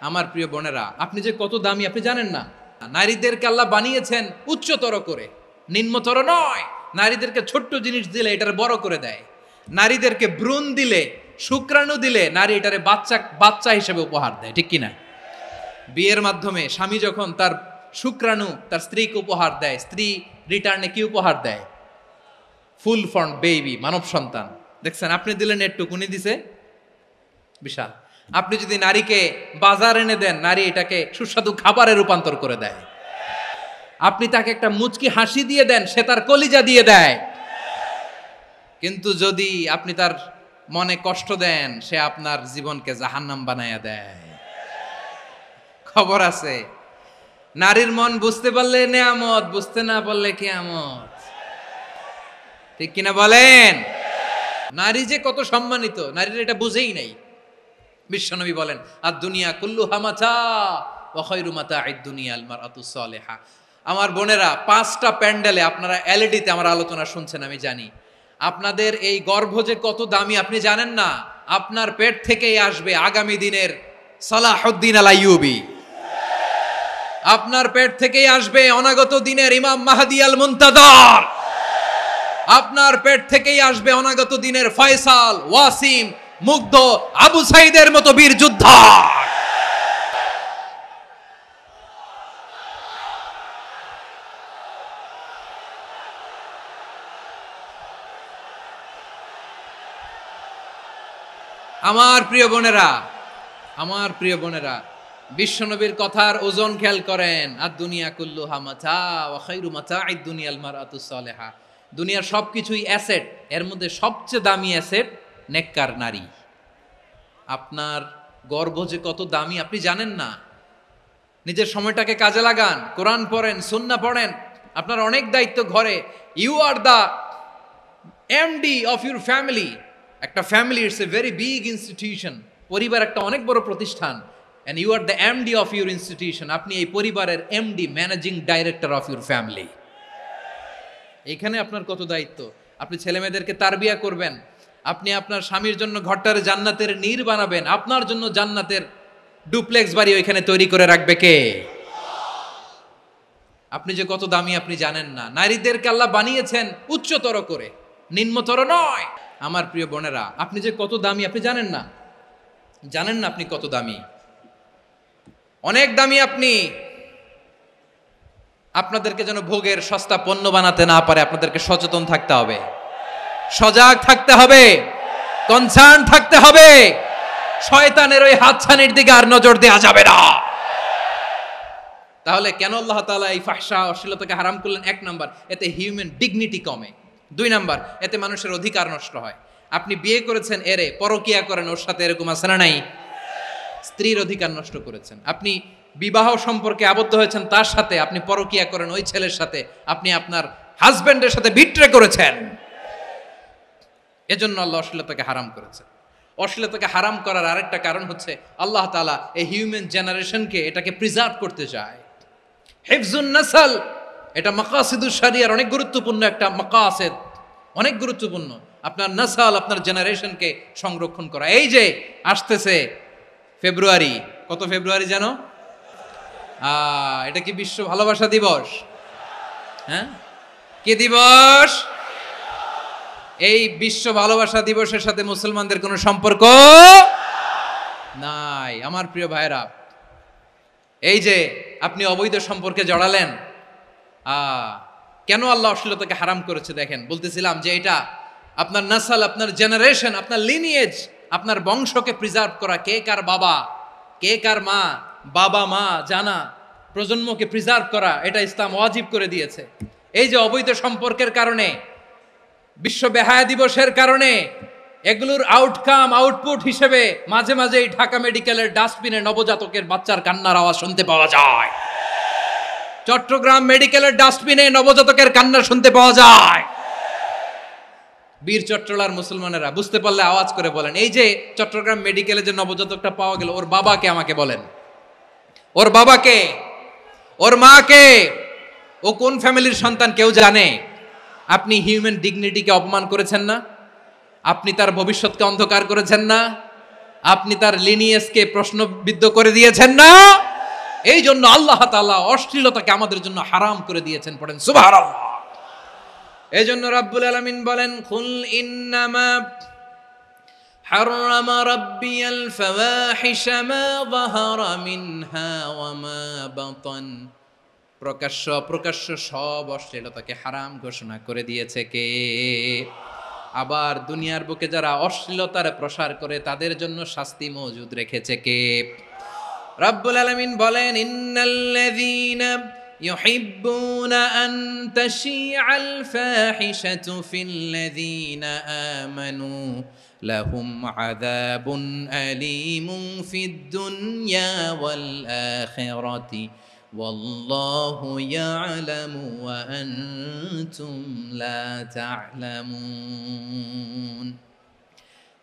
আমার প্রিয় বোনেরা, আপনি যে কত দামি আপনি জানেন না। নারীদেরকে আল্লাহ বানিয়েছেন উচ্চতর করে, নিম্নতর নয়। নারীদেরকে ছোট্ট জিনিস দিলে এটার বড় করে দেয়। নারীদেরকে ভ্রূণ দিলে, শুক্রাণু দিলে নারী এটারে বাচ্চা হিসেবে উপহার দেয়, ঠিক কিনা? বিয়ের মাধ্যমে স্বামী যখন তার শুক্রাণু তার স্ত্রীকে উপহার দেয়, স্ত্রী রিটার্নে কি উপহার দেয়? ফুল ফর্ম বেবি, মানব সন্তান। দেখছেন, আপনি দিলেন একটুক, উনি দিছে বিশাল। আপনি যদি নারীকে বাজার এনে দেন, নারী এটাকে সুস্বাদু খাবারে রূপান্তর করে দেয়। আপনি তাকে একটা মুচকি হাসি দিয়ে দেন, সে তার কলিজা দিয়ে দেয়। কিন্তু যদি আপনি তার মনে কষ্ট দেন, সে আপনার জীবনকে জাহান্নাম বানায়া দেয়। খবর আছে, নারীর মন বুঝতে পারলে নেয়ামত, বুঝতে না পারলে কিয়ামত। ঠিক কিনা বলেন? নারী যে কত সম্মানিত, নারীর এটা বুঝেই নাই। বিশ্বনবী বলেন, আর দুনিয়া কুল্লুহা মাতা ওয়া খায়রু মাতা'আদ দুনিয়া আল মারআতুস সালিহা। আমার বোনেরা, 5টা প্যান্ডেলে আপনারা এলইডিতে আমার আলোচনা শুনছেন, আমি জানি। আপনাদের এই গর্ভ যে কত দামি আপনি জানেন না। আপনার পেট থেকেই আসবে আগামী দিনের সালাহুদ্দিন আল আইয়ুবী। আপনার পেট থেকেই আসবে অনাগত দিনের ইমাম মাহদী আল মুনতাজার। আপনার পেট থেকেই আসবে অনাগত দিনের ফয়সাল, ওয়াসিম, মুগ্ধ, আবু সাইদের মতো বীর যোদ্ধা। আমার প্রিয় বোনেরা, আমার প্রিয় বোনেরা, বিশ্বনবীর কথার ওজন খেয়াল করেন। আর দুনিয়া কুল্লুহা মাতা ওয়া খায়রু মাতা'আদ দুনিয়া আল মারআতুস সালিহা। দুনিয়ার সবকিছুই অ্যাসেট, এর মধ্যে সবচেয়ে দামি অ্যাসেট নেককার নারী। আপনার গর্ভ যে কত দামি আপনি জানেন না। নিজের সময়টাকে কাজে লাগান, কোরআন পড়েন, সুন্নাহ পড়েন। আপনার অনেক দায়িত্ব ঘরে। You are the MD of your family. একটা family it's a very big institution. পরিবার একটা অনেক বড় প্রতিষ্ঠান। And you are the MD of your institution. আপনি এই পরিবারের MD, managing director of your family. এখানে আপনার কত দায়িত্ব। আপনি ছেলেমেয়েদেরকে তারবিয়া করবেন। আপনি আপনার স্বামীর জন্য ঘরটারে জান্নাতের নীর বানাবেন। আপনার জন্য জান্নাতের ডুপ্লেক্স বাড়ি ওইখানে তৈরি করে রাখবে কে? আপনি যে কত দামি আপনি জানেন না। নারীদেরকে আল্লাহ বানিয়েছেন উচ্চতর করে, নিম্নতর নয়। আমার প্রিয় বোনেরা, আপনি যে কত দামি আপনি জানেন না। জানেন না আপনি কত দামি, অনেক দামি আপনি। আপনাদেরকে যেন ভোগের সস্তা পণ্য বানাতে না পারে, আপনাদেরকে সচেতন থাকতে হবে, সজাগ থাকতে হবে, কনসার্ন থাকতে হবে। শয়তানের ওই হাতছানির দিকে আর নজর দেওয়া যাবে না। তাহলে কেন আল্লাহ তাআলা এই ফাহশা, অশ্লীলতাকে হারাম করলেন? 1 নাম্বার, এতে হিউম্যান ডিগনিটি কমে। 2 নাম্বার, এতে মানুষের অধিকার নষ্ট হয়। আপনি বিয়ে করেছেন, এরে পরকিয়া করেন, ওর সাথে এরকম আছে না নাই? স্ত্রীর অধিকার নষ্ট করেছেন। আপনি বিবাহ সম্পর্কে আবদ্ধ হয়েছেন তার সাথে, আপনি পরকিয়া করেন ওই ছেলের সাথে, আপনি আপনার হাজবেন্ডের সাথে বিট্রে করেছেন। এজন্য আল্লাহ অশ্লীলতাকে হারাম করেছেন। অশ্লীলতাকে হারাম করার আরেকটা কারণ হচ্ছে আল্লাহ তাআলা এই হিউম্যান জেনারেশনকে এটাকে প্রিজার্ভ করতে চায়। হিফজুন নাসল, এটা মাকাসিদুশ শরিয়ার অনেক গুরুত্বপূর্ণ একটা মাকাসিদ, অনেক গুরুত্বপূর্ণ। আপনার নাসল, আপনার জেনারেশনকে সংরক্ষণ করা। এই যে আসতেছে ফেব্রুয়ারি, কত ফেব্রুয়ারি যেন? এটা কি বিশ্ব ভালোবাসা দিবস? হ্যাঁ, কি দিবস? এই বিশ্ব ভালোবাসা দিবসের সাথে মুসলমানদের কোনো সম্পর্ক নাই। আমার প্রিয় ভাইরা, এই যে আপনি অবৈধ সম্পর্কে জড়ালেন, কেন আল্লাহ অশ্লীলতাকে হারাম করেছে দেখেন। বলতেছিলাম যে এটা আপনার নাসল, আপনার জেনারেশন, আপনার লিনিয়েজ, আপনার বংশকে প্রিজার্ভ করা। কে কার বাবা, কে কার মা, বাবা মা জানা, প্রজন্মকে প্রিজার্ভ করা, এটা ইসলাম ওয়াজিব করে দিয়েছে। এই যে অবৈধ সম্পর্কের কারণে, বিশ্ব বেহায়া দিবসের কারণে, এগুলোর আউটকাম, আউটপুট হিসেবে মাঝে মাঝে এই ঢাকা মেডিকেলের ডাস্টবিনে নবজাতকের বাচ্চার কান্নার আওয়াজ শুনতে পাওয়া যায়। চট্টগ্রাম মেডিকেলের ডাস্টবিনে নবজাতকের কান্না শুনতে পাওয়া যায়। বীর চট্টলার মুসলমানেরা বুঝতে পারলে আওয়াজ করে বলেন, এই যে চট্টগ্রাম মেডিকেলে যে নবজাতকটা পাওয়া গেল, ওর বাবাকে আমাকে বলেন। ওর বাবাকে, ওর মাকে, ও কোন ফ্যামিলির সন্তান কেউ জানে? আপনি হিউম্যান ডিগনিটিকে অপমান করেছেন না? আপনি তার ভবিষ্যৎকে অন্ধকার করেছেন না? আপনি তার লিনিয়েজকে প্রশ্নবিদ্ধ করে দিয়েছেন না। এই জন্য আল্লাহ তাআলা অশ্লীলতাকে আমাদের জন্য হারাম করে দিয়েছেন। পড়েন সুবহানাল্লাহ। এই জন্য রাব্বুল আলামিন বলেন, কুল ইন্নামা حرم ربي الفواحش ما ظهر منها وما بطن। প্রকাশ্য অপ্রকাশ্য সব অশ্লীলতাকে হারাম ঘোষণা করে দিয়েছে কে? আবার দুনিয়ার বুকে যারা অশ্লীলতার প্রসার করে তাদের জন্য শাস্তি মজুদ রেখেছে কে? রব্বুল আলামিন বলেন, ইন্নাল্লাযীনা ইউহিব্বুনা আন তাশিআল ফাহিশাতু ফিল্লাযীনা আমানু লাহুম আযাবুন আলীমুন ফিদ দুনিয়া ওয়াল আখিরাতি ওয়াল্লাহু ইয়ালামু ওয়া আনতুম লা তা'লামুন।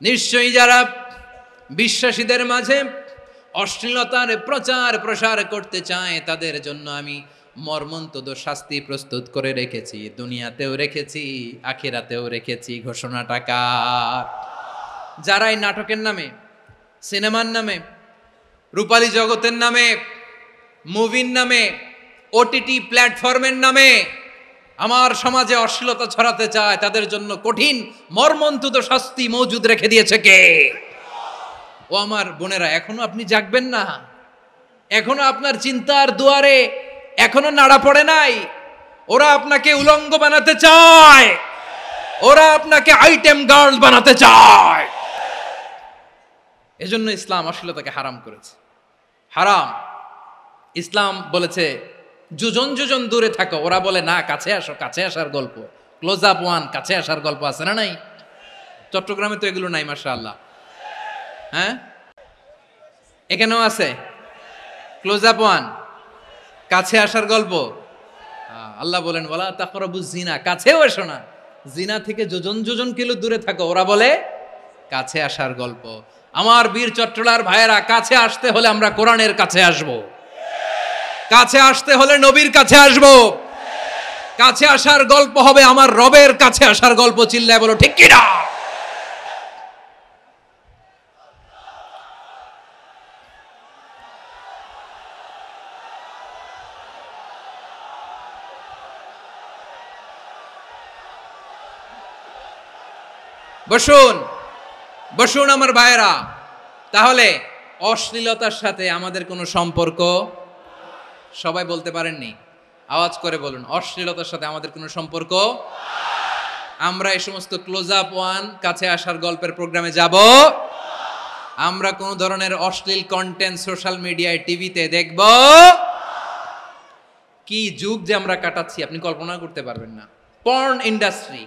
নিশ্চয়ই যারা বিশ্বাসীদের মাঝে অশ্লীলতার প্রচার প্রসার করতে চায় তাদের জন্য আমি মর্মন্তুদ শাস্তি প্রস্তুত করে রেখেছি, দুনিয়াতেও রেখেছি, আখিরাতেও রেখেছি। ঘোষণাটা কার? যারা এই নাটকের নামে, সিনেমার নামে, রূপালী জগতের নামে, মুভির নামে, ওটিটি প্ল্যাটফর্মের নামে আমার সমাজে অশ্লীলতা ছড়াতে চায় তাদের জন্য কঠিন মর্মন্তুদ শাস্তি মজুদ রেখে দিয়েছে কে? ও আমার বোনেরা, এখনো আপনি জাগবেন না? এখনো আপনার চিন্তার দুয়ারে এখনো নাড়া পড়ে নাই? ওরা আপনাকে উলঙ্গ বানাতে চায়, ওরা আপনাকে আইটেম গার্ল বানাতে চায়। এজন্য ইসলাম অশ্লীলতাকে হারাম করেছে। হারাম। ইসলাম বলেছে যোজন যোজন দূরে থাকো, ওরা বলে না কাছে আসো, কাছে আসার গল্প, ক্লোজ আপ ওয়ান, কাছে আসার গল্প আছে না নাই? চট্টগ্রামে তো এগুলো নাই মাশাআল্লাহ। হ্যাঁ, এখানেও আছে ক্লোজ আপ ওয়ান, কাছে আসার গল্প। আল্লাহ বলেন ওয়ালা তাকরাবুজ জিনা, কাছেও এসো না, জিনা থেকে যোজন যোজন কিলো দূরে থাকো, ওরা বলে কাছে আসার গল্প। আমার বীর চট্টলার ভাইয়েরা, কাছে আসতে হলে আমরা কোরআনের কাছে আসব, কাছে আসতে হলে নবীর কাছে আসব, কাছে আসার গল্প হবে আমার রবের কাছে আসার গল্প। চিল্লায় বলো ঠিক কিনা? বসুন বসুন আমার ভাইয়েরা। তাহলে অশ্লীলতার সাথে আমাদের কোনো সম্পর্ক? সবাই বলতে পারেননি, আওয়াজ করে বলুন, অশ্লীলতার সাথে আমাদের কোনো সম্পর্ক? আমরা এই সমস্ত ক্লোজ আপ ওয়ান, কাছে আসার গল্পের প্রোগ্রামে যাব? আমরা কোন ধরনের অশ্লীল কন্টেন্ট সোশ্যাল মিডিয়ায়, টিভিতে দেখব? কি যুগ যে আমরা কাটাচ্ছি আপনি কল্পনা করতে পারবেন না। পর্ন ইন্ডাস্ট্রি,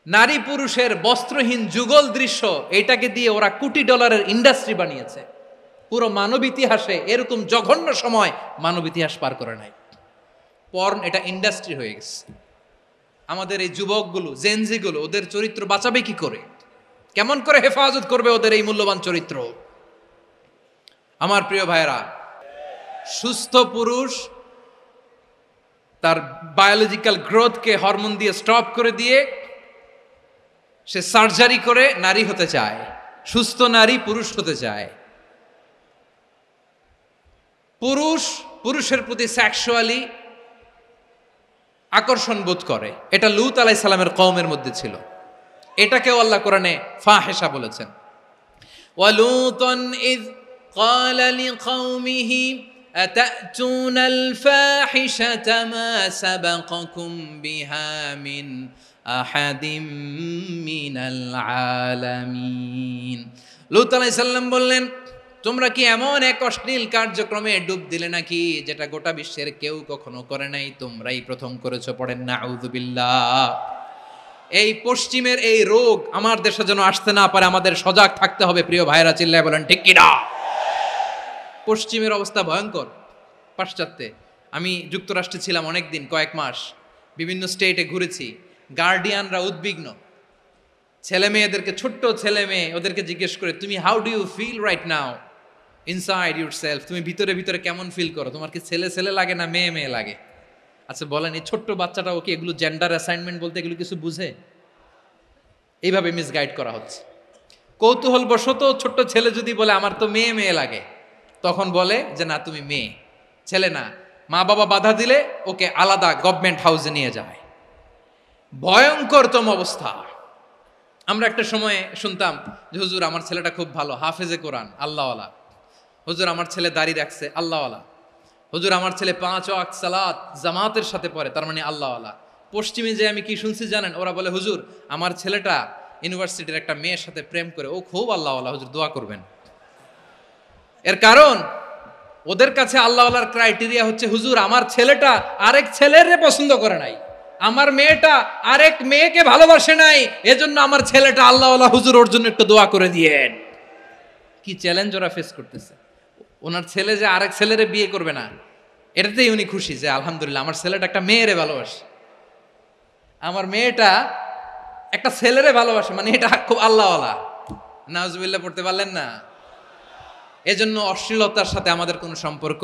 নারী পুরুষের বস্ত্রহীন যুগল দৃশ্য, এটাকে দিয়ে ওরা কোটি ডলারের ইন্ডাস্ট্রি বানিয়েছে। পুরো মানব ইতিহাসে এরকম জঘন্য সময় মানব ইতিহাস পার করে নাই। পর্ন এটা ইন্ডাস্ট্রি হয়ে গেছে। আমাদের এই যুবকগুলো, জেনজিগুলো, ওদের চরিত্র বাঁচাবে কি করে? কেমন করে হেফাজত করবে ওদের এই মূল্যবান চরিত্র? আমার প্রিয় ভাইরা, সুস্থ পুরুষ তার বায়োলজিক্যাল গ্রোথকে হরমোন দিয়ে স্টপ করে দিয়ে সে সার্জারি করে নারী হতে চায়। সুস্থ নারী পুরুষ হতে চায়। পুরুষ পুরুষের প্রতি সেক্সুয়ালি আকর্ষণ বোধ করে। এটা লূত আলাইহিস সালামের কওমের মধ্যে ছিল। এটাকেও আল্লাহ কোরআনে ফাহিশা বলেছেন। ওয়ালুতান ইয ক্বালা লিকাওমিহি আতাতুনাল ফাহিশাতা মা সাবাকাকুম বিহা মিন আহাদিম মিনাল আলামিন। লূত আলাইহিস সালাম বললেন, তোমরা কি এমন এক অশ্লীল কার্যক্রমে ডুব দিলে নাকি যেটা গোটা বিশ্বের কেউ কখনো করে নাই? তোমরাই প্রথম করেছো। পড়েন নাউযুবিল্লাহ। এই পশ্চিমের এই রোগ আমার দেশে যেন আসতে না পারে, আমাদের সজাগ থাকতে হবে। প্রিয় ভাইরা, চিল্লায় বলেন ঠিক কিনা? পশ্চিমের অবস্থা ভয়ঙ্কর। পাশ্চাত্যে, আমি যুক্তরাষ্ট্রে ছিলাম অনেকদিন, কয়েক মাস, বিভিন্ন স্টেটে ঘুরেছি। গার্ডিয়ানরা উদ্বিগ্ন। ছেলে মেয়েদেরকে, ছোট্ট ছেলে মেয়ে, ওদেরকে জিজ্ঞেস করে, তুমি how do you feel right now inside yourself? তুমি ভিতরে ভিতরে কেমন ফিল করো? তোমার কি ছেলে ছেলে লাগে না মেয়ে মেয়ে লাগে? আচ্ছা বলেন, এই ছোট্ট বাচ্চাটাও কি এগুলো জেন্ডার অ্যাসাইনমেন্ট বলতে এগুলো কিছু বুঝে? এইভাবে মিসগাইড করা হচ্ছে। কৌতূহলবশত ছোট্ট ছেলে যদি বলে আমার তো মেয়ে মেয়ে লাগে, তখন বলে যে না তুমি মেয়ে, ছেলে না। মা বাবা বাধা দিলে ওকে আলাদা গভর্নমেন্ট হাউসে নিয়ে যায়। ভয়ঙ্করতম অবস্থা। আমরা একটা সময়ে শুনতাম যে হুজুর আমার ছেলেটা খুব ভালো, হাফেজে কোরআন, আল্লাহওয়ালা। হুজুর আমার ছেলে দাড়ি রাখছে, আল্লাহওয়ালা। হুজুর আমার ছেলে 5 ওয়াক্ত সালাত জামাতের সাথে পড়ে, তার মানে আল্লাহওয়ালা। পশ্চিমে যে আমি কি শুনছি জানেন? ওরা বলে হুজুর আমার ছেলেটা ইউনিভার্সিটির একটা মেয়ের সাথে প্রেম করে, ও খুব আল্লাহওয়ালা, হুজুর দোয়া করবেন। এর কারণ ওদের কাছে আল্লাহওয়ালার ক্রাইটেরিয়া হচ্ছে হুজুর আমার ছেলেটা আরেক ছেলেরে পছন্দ করে নাই, আমার মেয়েটা আরেক মেয়েকে ভালোবাসে নাই, এজন্য আমার ছেলেটা আল্লাহওয়ালা, হুজুর ওর জন্য একটু দোয়া করে দিয়েন। কি চ্যালেঞ্জ ওরা ফেস করতেছে। ওনার ছেলে যে আরেক ছেলেরে বিয়ে করবে না, এটাতেই উনি খুশি যে আলহামদুলিল্লাহ আমার ছেলেটা একটা মেয়েরে ভালোবাসে, আমার মেয়েটা একটা ছেলেরে ভালোবাসে, মানে এটা খুব আল্লাহওয়ালা। নাউজুবিল্লাহ পড়তে পারলেন না? এজন্য অশ্লীলতার সাথে আমাদের কোনো সম্পর্ক